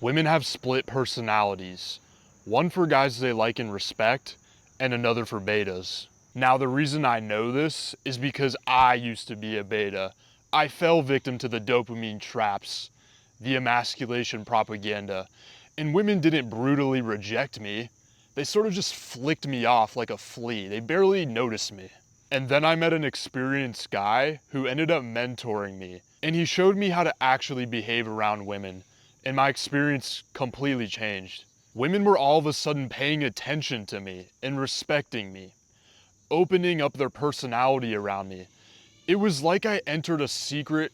Women have split personalities, one for guys they like and respect, and another for betas. Now, the reason I know this is because I used to be a beta. I fell victim to the dopamine traps, the emasculation propaganda, and women didn't brutally reject me. They sort of just flicked me off like a flea. They barely noticed me. And then I met an experienced guy who ended up mentoring me, and he showed me how to actually behave around women, and my experience completely changed. Women were all of a sudden paying attention to me and respecting me, opening up their personality around me. It was like I entered a secret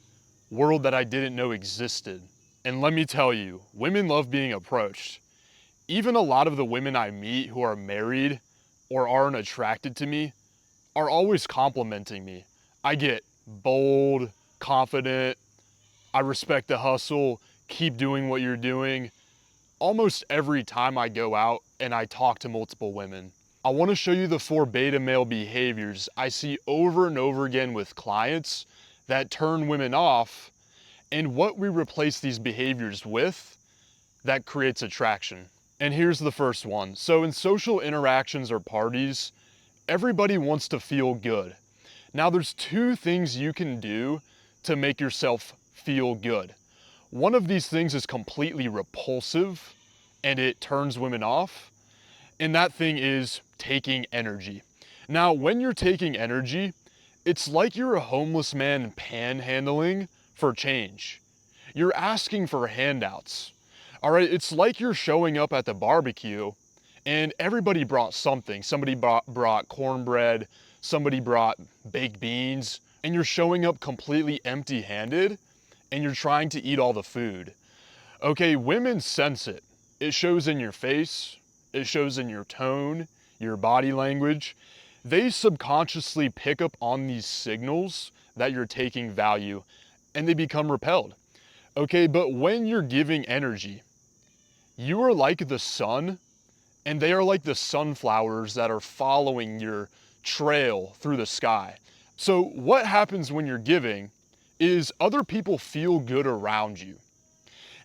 world that I didn't know existed. And let me tell you, women love being approached. Even a lot of the women I meet who are married or aren't attracted to me are always complimenting me. I get bold, confident, I respect the hustle, keep doing what you're doing, almost every time I go out and I talk to multiple women. I want to show you the 4 beta male behaviors I see over and over again with clients that turn women off, and what we replace these behaviors with that creates attraction. And here's the first one. So in social interactions or parties, everybody wants to feel good. Now there's 2 things you can do to make yourself feel good. One of these things is completely repulsive and it turns women off, and that thing is taking energy. Now, when you're taking energy, it's like you're a homeless man panhandling for change. You're asking for handouts. All right, it's like you're showing up at the barbecue and everybody brought something. Somebody brought cornbread, somebody brought baked beans, and you're showing up completely empty-handed and you're trying to eat all the food. Okay, women sense it. It shows in your face, it shows in your tone, your body language. They subconsciously pick up on these signals that you're taking value and they become repelled. Okay, but when you're giving energy, you are like the sun and they are like the sunflowers that are following your trail through the sky. So what happens when you're giving is other people feel good around you.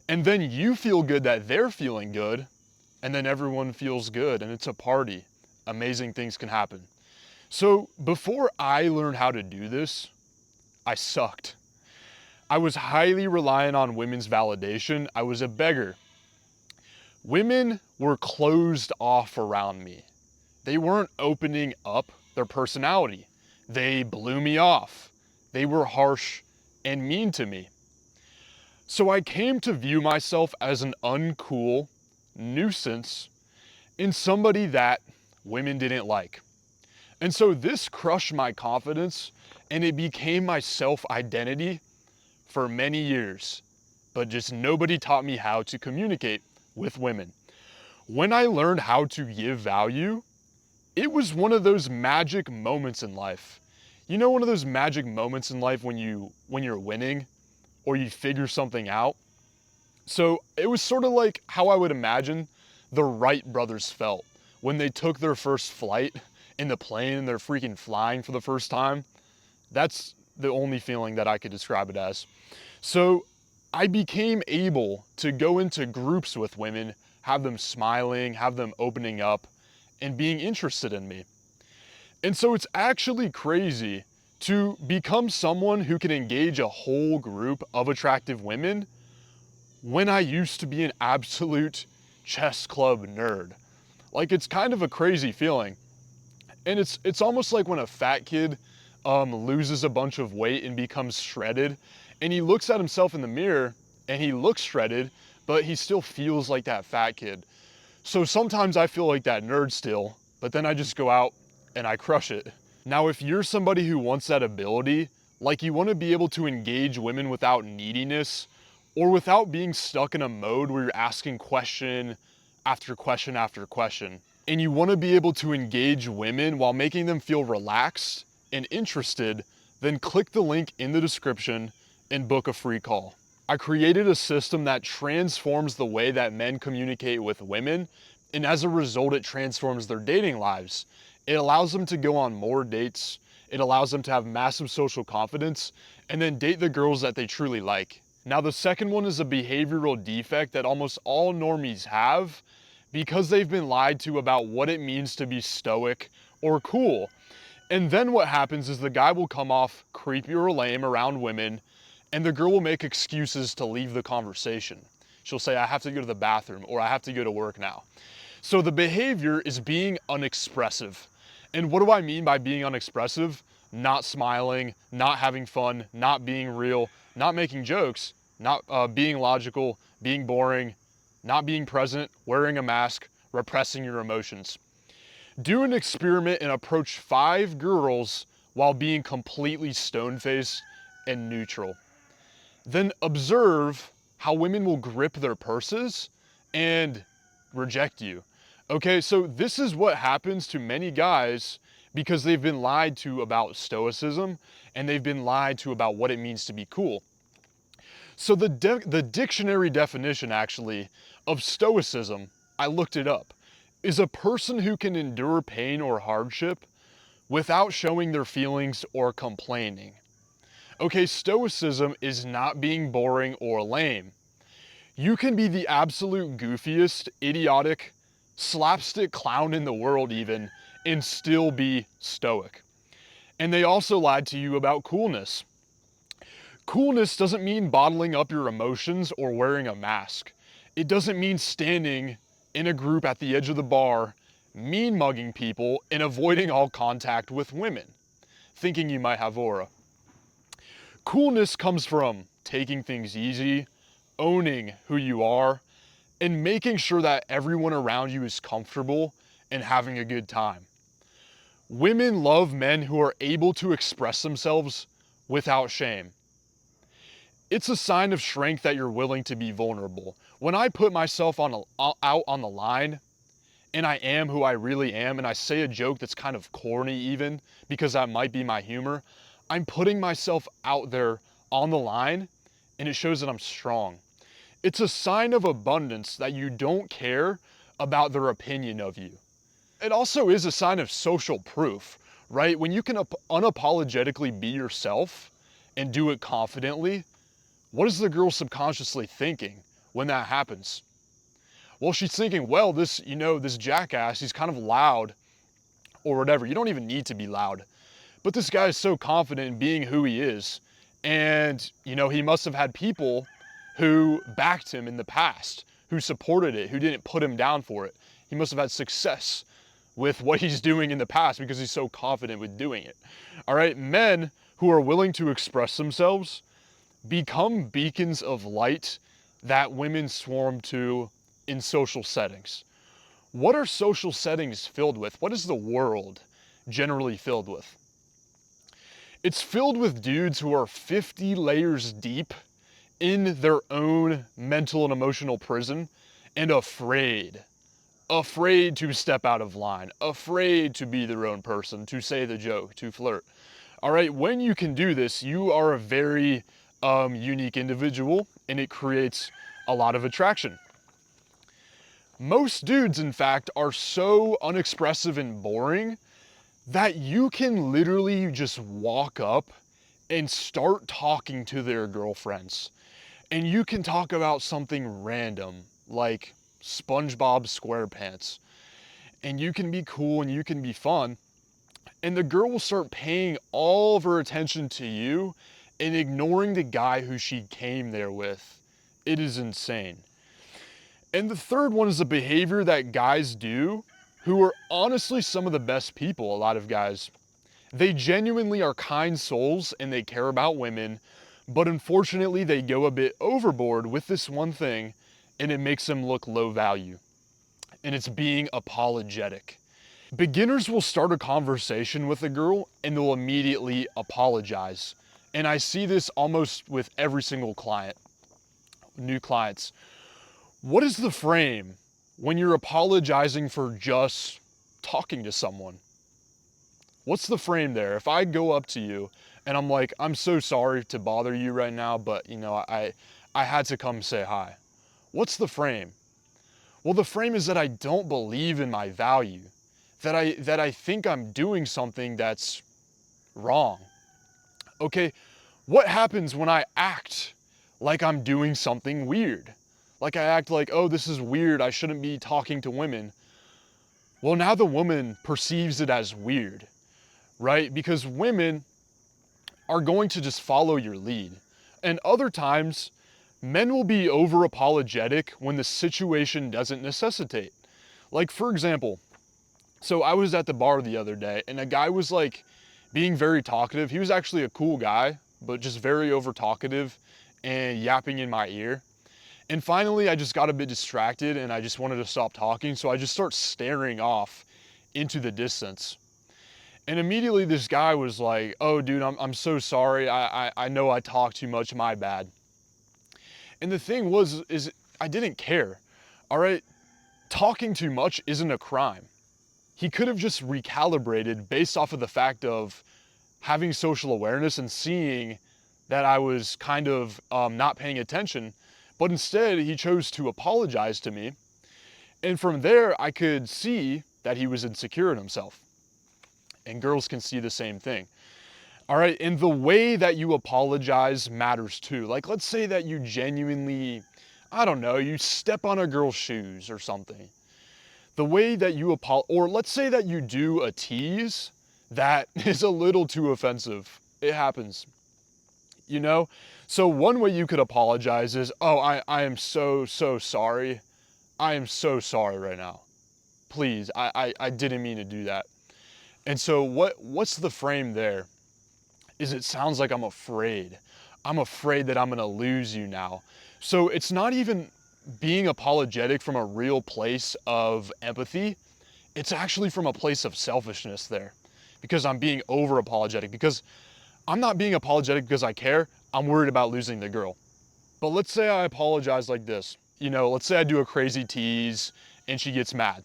And then you feel good that they're feeling good, and then everyone feels good, and it's a party. Amazing things can happen. So before I learned how to do this, I sucked. I was highly reliant on women's validation. I was a beggar. Women were closed off around me. They weren't opening up their personality. They blew me off. They were harsh and mean to me. So I came to view myself as an uncool nuisance and somebody that women didn't like. And so this crushed my confidence and it became my self-identity for many years. But just nobody taught me how to communicate with women. When I learned how to give value, it was one of those magic moments in life. You know, one of those magic moments in life when you're winning or you figure something out. So it was sort of like how I would imagine the Wright brothers felt when they took their first flight in the plane and they're freaking flying for the first time. That's the only feeling that I could describe it as. So I became able to go into groups with women, have them smiling, have them opening up, and being interested in me. And so it's actually crazy to become someone who can engage a whole group of attractive women when I used to be an absolute chess club nerd. Like, it's kind of a crazy feeling. And it's almost like when a fat kid loses a bunch of weight and becomes shredded, and he looks at himself in the mirror and he looks shredded, but he still feels like that fat kid. So sometimes I feel like that nerd still, but then I just go out and I crush it. Now, if you're somebody who wants that ability, like you want to be able to engage women without neediness or without being stuck in a mode where you're asking question after question after question, and you want to be able to engage women while making them feel relaxed and interested, then click the link in the description and book a free call. I created a system that transforms the way that men communicate with women, and as a result, it transforms their dating lives. It allows them to go on more dates, it allows them to have massive social confidence, and then date the girls that they truly like. Now, the second one is a behavioral defect that almost all normies have because they've been lied to about what it means to be stoic or cool. And then what happens is the guy will come off creepy or lame around women, and the girl will make excuses to leave the conversation. She'll say, I have to go to the bathroom, or I have to go to work now. So the behavior is being unexpressive. And what do I mean by being unexpressive? Not smiling, not having fun, not being real, not making jokes, not being logical, being boring, not being present, wearing a mask, repressing your emotions. Do an experiment and approach 5 girls while being completely stone-faced and neutral. Then observe how women will grip their purses and reject you. Okay, so this is what happens to many guys because they've been lied to about stoicism and they've been lied to about what it means to be cool. So the dictionary definition actually of stoicism, I looked it up, is a person who can endure pain or hardship without showing their feelings or complaining. Okay, stoicism is not being boring or lame. You can be the absolute goofiest, idiotic, slapstick clown in the world even, and still be stoic. And they also lied to you about coolness. Coolness doesn't mean bottling up your emotions or wearing a mask. It doesn't mean standing in a group at the edge of the bar, mean mugging people and avoiding all contact with women, thinking you might have aura. Coolness comes from taking things easy, owning who you are, and making sure that everyone around you is comfortable and having a good time. Women love men who are able to express themselves without shame. It's a sign of strength that you're willing to be vulnerable. When I put myself out on the line, and I am who I really am, and I say a joke that's kind of corny even, because that might be my humor, I'm putting myself out there on the line, and it shows that I'm strong. It's a sign of abundance that you don't care about their opinion of you. It also is a sign of social proof, right? When you can unapologetically be yourself and do it confidently, what is the girl subconsciously thinking when that happens? Well, she's thinking, well, this jackass, he's kind of loud or whatever. You don't even need to be loud. But this guy is so confident in being who he is. And, he must have had people who backed him in the past, who supported it, who didn't put him down for it. He must have had success with what he's doing in the past because he's so confident with doing it. All right, men who are willing to express themselves become beacons of light that women swarm to in social settings. What are social settings filled with? What is the world generally filled with? It's filled with dudes who are 50 layers deep in their own mental and emotional prison and afraid to step out of line, afraid to be their own person, to say the joke, to flirt. All right, when you can do this, you are a very unique individual, and it creates a lot of attraction. Most dudes, in fact, are so unexpressive and boring that you can literally just walk up and start talking to their girlfriends. And you can talk about something random, like SpongeBob SquarePants. And you can be cool and you can be fun. And the girl will start paying all of her attention to you and ignoring the guy who she came there with. It is insane. And the third one is a behavior that guys do who are honestly some of the best people, a lot of guys. They genuinely are kind souls and they care about women, but unfortunately they go a bit overboard with this one thing and it makes them look low value. And it's being apologetic. Beginners will start a conversation with a girl and they'll immediately apologize. And I see this almost with every single client, new clients. What is the frame when you're apologizing for just talking to someone? What's the frame there? If I go up to you and I'm like, I'm so sorry to bother you right now, but I had to come say hi. What's the frame? Well, the frame is that I don't believe in my value, that I think I'm doing something that's wrong. Okay, what happens when I act like I'm doing something weird. Like I act like, oh, this is weird, I shouldn't be talking to women. Well, now the woman perceives it as weird, right? Because women are going to just follow your lead. And other times, men will be over apologetic when the situation doesn't necessitate. Like, for example, so I was at the bar the other day and a guy was like being very talkative. He was actually a cool guy, but just very over talkative and yapping in my ear. And finally, I just got a bit distracted and I just wanted to stop talking. So I just start staring off into the distance. And immediately this guy was like, oh dude, I'm so sorry. I know I talk too much, my bad. And the thing is I didn't care, all right? Talking too much isn't a crime. He could have just recalibrated based off of the fact of having social awareness and seeing that I was kind of not paying attention, but instead he chose to apologize to me. And from there, I could see that he was insecure in himself. And girls can see the same thing. All right, and the way that you apologize matters too. Like, let's say that you genuinely, I don't know, you step on a girl's shoes or something. The way that you or let's say that you do a tease that is a little too offensive. It happens, you know? So one way you could apologize is, oh, I am so sorry. I am so sorry right now. Please, I didn't mean to do that. And so what's the frame there? Is it sounds like I'm afraid. I'm afraid that I'm gonna lose you now. So it's not even being apologetic from a real place of empathy. It's actually from a place of selfishness there, because I'm being over apologetic, because I'm not being apologetic because I care. I'm worried about losing the girl. But let's say I apologize like this. You know, let's say I do a crazy tease and she gets mad.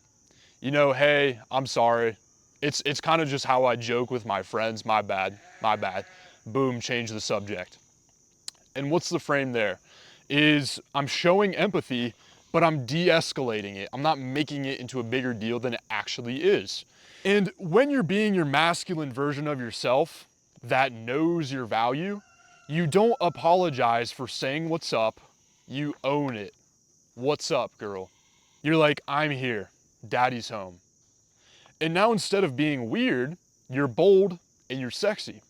You know, hey, I'm sorry. It's kind of just how I joke with my friends. My bad. Boom, change the subject. And what's the frame there? Is I'm showing empathy, but I'm de-escalating it. I'm not making it into a bigger deal than it actually is. And when you're being your masculine version of yourself that knows your value, you don't apologize for saying what's up. You own it. What's up, girl? You're like, I'm here. Daddy's home. And now instead of being weird, you're bold and you're sexy.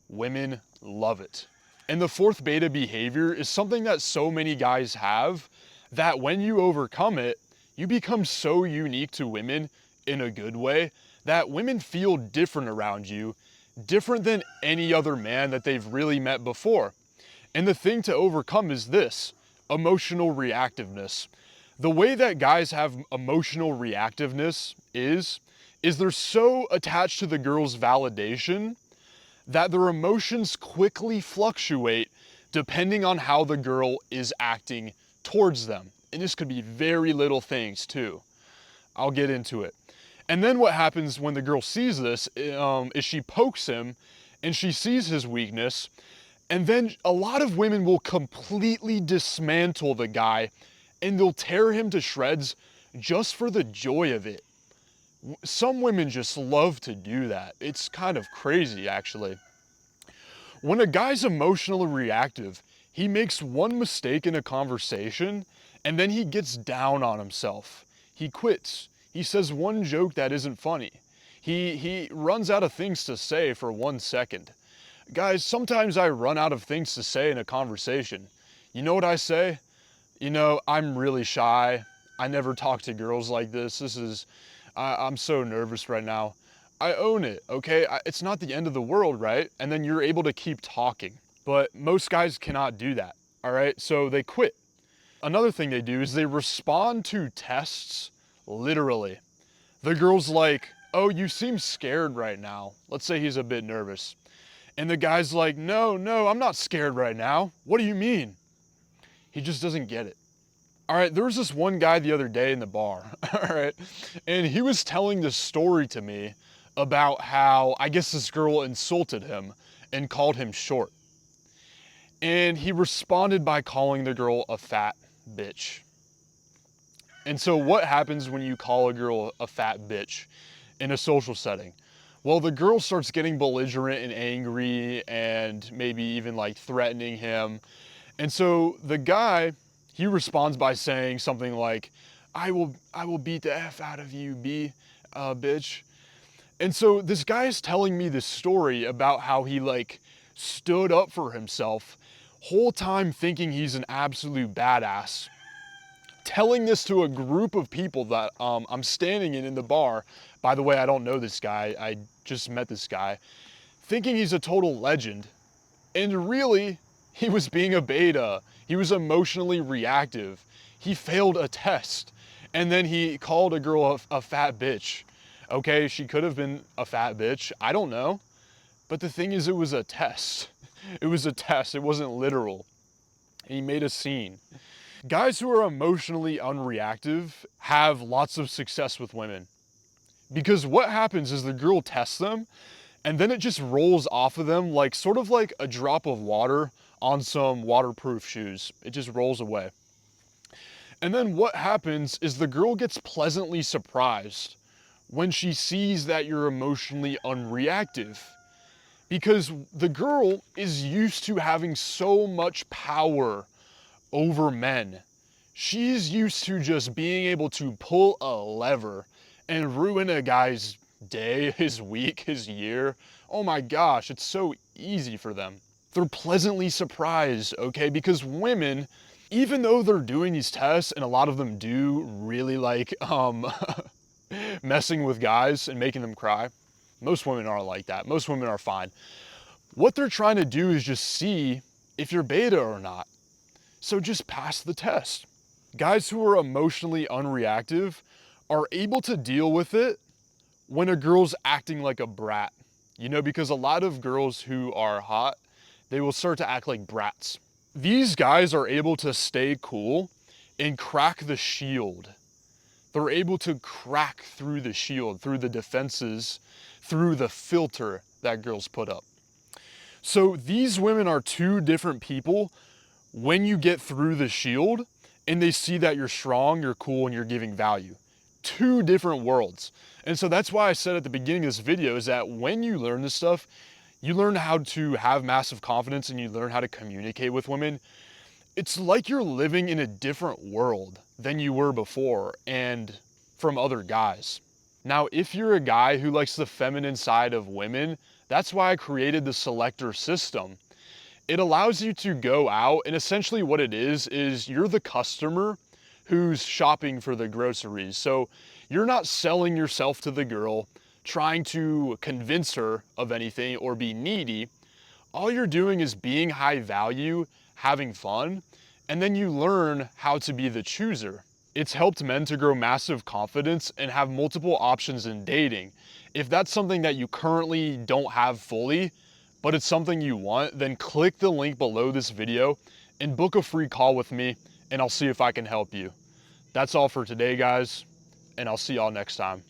Women love it. And the fourth beta behavior is something that so many guys have that when you overcome it, you become so unique to women in a good way that women feel different around you, different than any other man that they've really met before. And the thing to overcome is this: emotional reactiveness. The way that guys have emotional reactiveness is they're so attached to the girl's validation that their emotions quickly fluctuate depending on how the girl is acting towards them. And this could be very little things too. I'll get into it. And then what happens when the girl sees this is she pokes him and she sees his weakness. And then a lot of women will completely dismantle the guy and they'll tear him to shreds just for the joy of it. Some women just love to do that. It's kind of crazy, actually. When a guy's emotionally reactive, he makes one mistake in a conversation and then he gets down on himself. He quits. He says one joke that isn't funny. He runs out of things to say for 1 second. Guys, sometimes I run out of things to say in a conversation. You know what I say? You know, I'm really shy. I never talk to girls like this. I'm so nervous right now. I own it, okay? It's not the end of the world, right? And then you're able to keep talking. But most guys cannot do that, all right? So they quit. Another thing they do is they respond to tests literally. The girl's like, oh, you seem scared right now. Let's say he's a bit nervous. And the guy's like, no, I'm not scared right now. What do you mean? He just doesn't get it. All right, there was this one guy the other day in the bar, all right? And he was telling this story to me about how, I guess this girl insulted him and called him short. And he responded by calling the girl a fat bitch. And so what happens when you call a girl a fat bitch in a social setting? Well, the girl starts getting belligerent and angry and maybe even like threatening him. And so the guy, he responds by saying something like, I will beat the F out of you, bitch. And so this guy is telling me this story about how he like stood up for himself, whole time thinking he's an absolute badass. Telling this to a group of people that I'm standing in the bar. By the way, I don't know this guy. I just met this guy. Thinking he's a total legend. And really, he was being a beta. He was emotionally reactive. He failed a test. And then he called a girl a fat bitch. Okay, she could have been a fat bitch. I don't know. But the thing is, it was a test. It was a test. It wasn't literal. And he made a scene. Guys who are emotionally unreactive have lots of success with women. Because what happens is the girl tests them, and then it just rolls off of them like sort of like a drop of water on some waterproof shoes. It just rolls away. And then what happens is the girl gets pleasantly surprised when she sees that you're emotionally unreactive. Because the girl is used to having so much power over men. She's used to just being able to pull a lever and ruin a guy's day, his week, his year. Oh my gosh, it's so easy for them. They're pleasantly surprised, okay? Because women, even though they're doing these tests, and a lot of them do really like messing with guys and making them cry, most women aren't like that. Most women are fine. What they're trying to do is just see if you're beta or not. So just pass the test. Guys who are emotionally unreactive are able to deal with it when a girl's acting like a brat. You know, because a lot of girls who are hot, they will start to act like brats. These guys are able to stay cool and crack the shield. They're able to crack through the shield, through the defenses, through the filter that girls put up. So these women are two different people when you get through the shield and they see that you're strong, you're cool, and you're giving value. Two different worlds. And so that's why I said at the beginning of this video is that when you learn this stuff, you learn how to have massive confidence and you learn how to communicate with women. It's like you're living in a different world than you were before and from other guys. Now, if you're a guy who likes the feminine side of women, that's why I created the selector system. It allows you to go out, and essentially what it is you're the customer who's shopping for the groceries. So you're not selling yourself to the girl, trying to convince her of anything or be needy. All you're doing is being high value, having fun, and then you learn how to be the chooser. It's helped men to grow massive confidence and have multiple options in dating. If that's something that you currently don't have fully, but it's something you want, then click the link below this video and book a free call with me, and I'll see if I can help you. That's all for today, guys, and I'll see y'all next time.